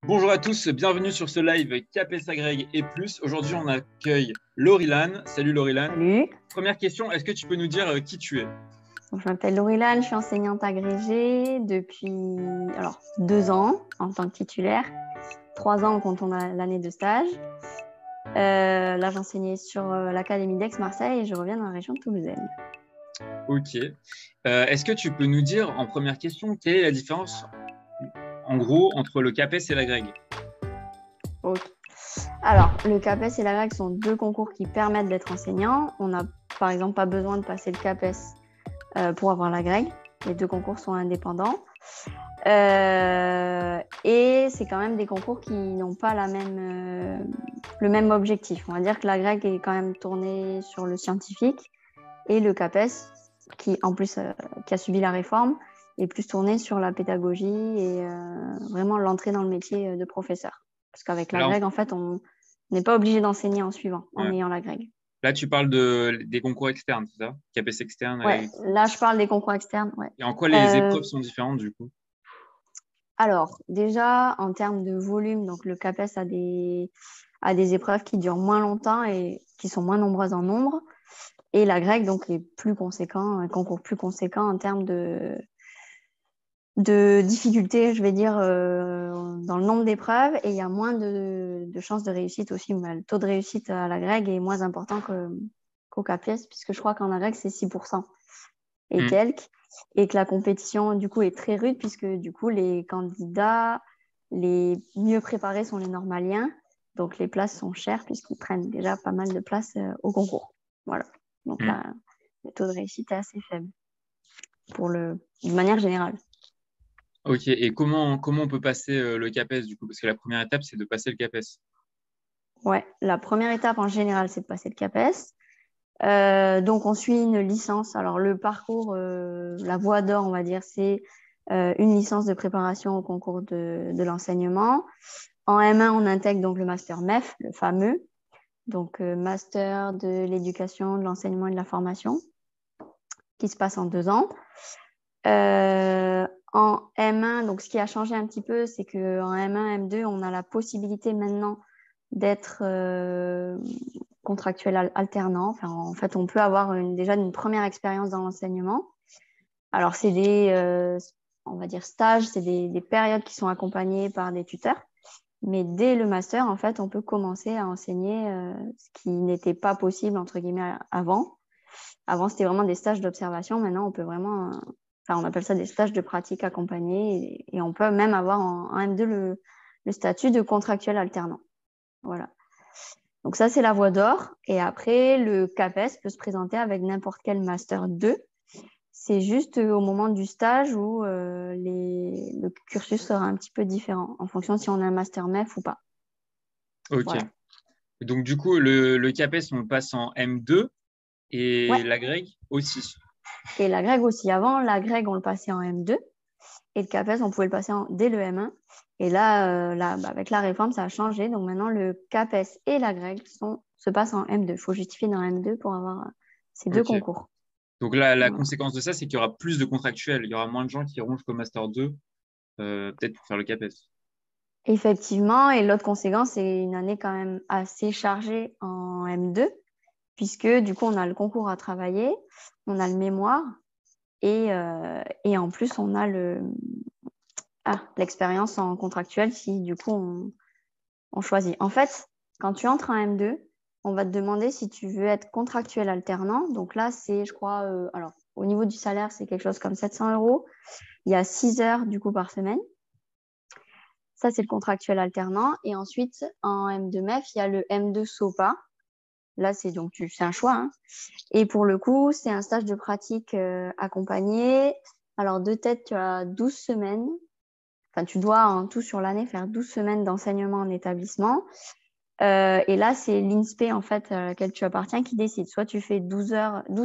Bonjour à tous, bienvenue sur ce live CAPES Agrég et plus. Aujourd'hui, on accueille Laurilan. Salut Laurilan. Salut, Première question, est-ce que tu peux nous dire qui tu es? donc, je m'appelle Laurilan, je suis enseignante agrégée depuis 2 ans en tant que titulaire, 3 ans quand on a l'année de stage. Là, j'enseignais sur l'Académie d'Aix-Marseille et je reviens dans la région de Toulousaine. Ok. Est-ce que tu peux nous dire en première question quelle est la différence en gros entre le CAPES et l'Agrég? Ok. Alors, le CAPES et l'AGREG sont deux concours qui permettent d'être enseignant. On n'a par exemple pas besoin de passer le CAPES pour avoir l'AGREG. Les deux concours sont indépendants. Et c'est quand même des concours qui n'ont pas le même objectif. On va dire que l'AGREG est quand même tourné sur le scientifique et le CAPES, qui en plus qui a subi la réforme, est plus tourné sur la pédagogie et vraiment l'entrée dans le métier de professeur. Parce qu'avec Là, l'AGREG, en fait, on n'est pas obligé d'enseigner en suivant, en ouais. ayant l'AGREG. Là, tu parles des concours externes, c'est ça? CAPES externe, Ouais, Agrég. là, je parle des concours externes. Ouais. Et en quoi les épreuves sont différentes du coup? Alors, déjà, en termes de volume, donc le CAPES a des épreuves qui durent moins longtemps et qui sont moins nombreuses en nombre. Et l'AGREG, donc, est plus conséquent, un concours plus conséquent en termes de difficulté, je vais dire, dans le nombre d'épreuves. Et il y a moins de chances de réussite aussi. Le taux de réussite à l'AGREG est moins important qu'au CAPES, puisque je crois qu'en AGREG, c'est 6% et quelques. Et que la compétition, du coup, est très rude, puisque, du coup, les candidats les mieux préparés sont les normaliens. Donc, les places sont chères, puisqu'ils prennent déjà pas mal de places au concours. Voilà. Donc, là, le taux de réussite est assez faible, de manière générale. Ok, et comment on peut passer le CAPES du coup? Parce que la première étape, c'est de passer le CAPES. Ouais, la première étape, en général, c'est de passer le CAPES. Donc, on suit une licence. Alors, le parcours, la voie d'or, on va dire, c'est une licence de préparation au concours de l'enseignement. En M1, on intègre donc le master MEF, le fameux, donc master de l'éducation, de l'enseignement et de la formation, qui se passe en 2 ans. En M1, donc ce qui a changé un petit peu, c'est qu'en M1, M2, on a la possibilité maintenant d'être contractuel alternant. Enfin, en fait, on peut avoir déjà une première expérience dans l'enseignement. Alors, c'est on va dire, stages, c'est des périodes qui sont accompagnées par des tuteurs. Mais dès le master, en fait, on peut commencer à enseigner ce qui n'était pas possible, entre guillemets, avant. Avant, c'était vraiment des stages d'observation. Maintenant, on peut vraiment... on appelle ça des stages de pratique accompagnés. Et on peut même avoir en M2 le statut de contractuel alternant. Voilà. Donc ça, c'est la voie d'or. Et après, le CAPES peut se présenter avec n'importe quel master 2. C'est juste au moment du stage où le cursus sera un petit peu différent en fonction de si on a un master MEF ou pas. Ok. Voilà. Donc, du coup, le CAPES, on le passe en M2 Ouais. et l'Agrég aussi. Et l'AGREG aussi. Avant, l'AGREG, on le passait en M2 et le CAPES, on pouvait le passer dès le M1. Et là, avec la réforme, ça a changé. Donc maintenant, le CAPES et l'AGREG se passent en M2. Il faut justifier dans M2 pour avoir ces deux Ok. concours. Donc, la Voilà. conséquence de ça, c'est qu'il y aura plus de contractuels. Il y aura moins de gens qui iront jusqu'au Master 2, peut-être pour faire le CAPES. Effectivement. Et l'autre conséquence, c'est une année quand même assez chargée en M2, puisque du coup, on a le concours à travailler, on a le mémoire et en plus, on a l'expérience en contractuel si du coup, on choisit. En fait, quand tu entres en M2, on va te demander si tu veux être contractuel alternant. Donc là, c'est, je crois, au niveau du salaire, c'est quelque chose comme 700 €. Il y a 6 heures du coup par semaine. Ça, c'est le contractuel alternant. Et ensuite, en M2 MEF, il y a le M2 SOPA. Là, c'est un choix, hein. Et pour le coup, c'est un stage de pratique accompagné. Alors, de tête, tu as 12 semaines. Enfin, tu dois en tout sur l'année faire 12 semaines d'enseignement en établissement. Et là, c'est l'INSPE en fait, à laquelle tu appartiens qui décide. Soit tu fais 12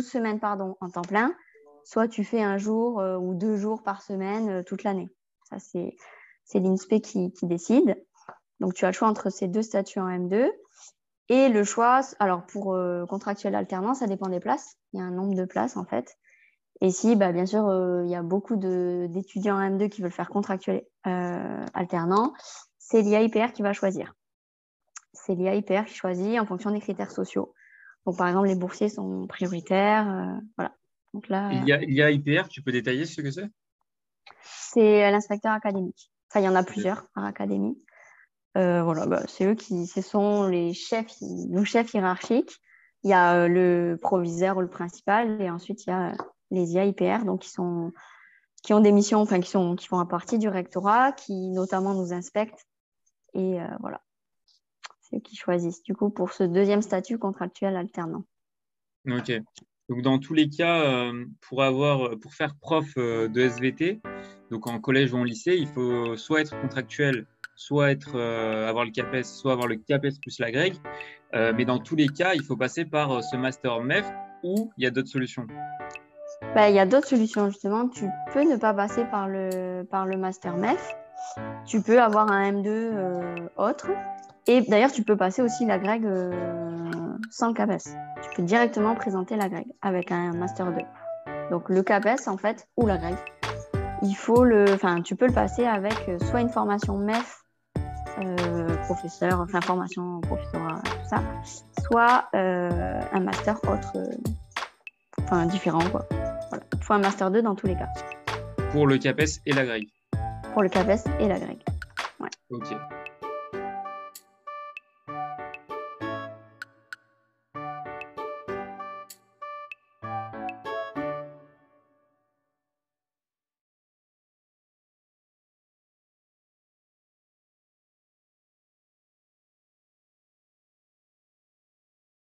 semaines en temps plein, soit tu fais un jour ou 2 jours par semaine toute l'année. Ça, c'est l'INSPE qui décide. Donc, tu as le choix entre ces deux statuts en M2. Et le choix, alors pour contractuel alternant, ça dépend des places. Il y a un nombre de places en fait. Et si, bien sûr, il y a beaucoup d'étudiants en M2 qui veulent faire contractuel alternant, c'est l'IA-IPR qui va choisir. C'est l'IA-IPR qui choisit en fonction des critères sociaux. Donc, par exemple, les boursiers sont prioritaires. Voilà. Donc là, l'IA-IPR, tu peux détailler ce que c'est? c'est l'inspecteur académique. Enfin, il y en a plusieurs par académie. Voilà, c'est eux ce sont les chefs, nos chefs hiérarchiques. Il y a le proviseur ou le principal, et ensuite il y a les IA-IPR, donc qui ont des missions, enfin qui font partie du rectorat, qui notamment nous inspectent. Et voilà, c'est eux qui choisissent du coup pour ce deuxième statut contractuel alternant. Ok. Donc, dans tous les cas, pour faire prof de SVT, donc en collège ou en lycée, il faut soit être contractuel, soit avoir le CAPES, soit avoir le CAPES plus la grègue. Mais dans tous les cas, il faut passer par ce master MEF ou il y a d'autres solutions. Il y a d'autres solutions, justement. Tu peux ne pas passer par le master MEF. Tu peux avoir un M2 autre. Et d'ailleurs, tu peux passer aussi la grègue sans le CAPES. Tu peux directement présenter la grègue avec un master 2. Donc le CAPES, en fait, ou la grègue, tu peux le passer avec soit une formation MEF, professeur, enfin formation professorat, tout ça, soit un master autre, différent, quoi. Voilà. Il faut un master 2 dans tous les cas. Pour le CAPES et la grègue. Pour le CAPES et la grègue. Ouais. Ok.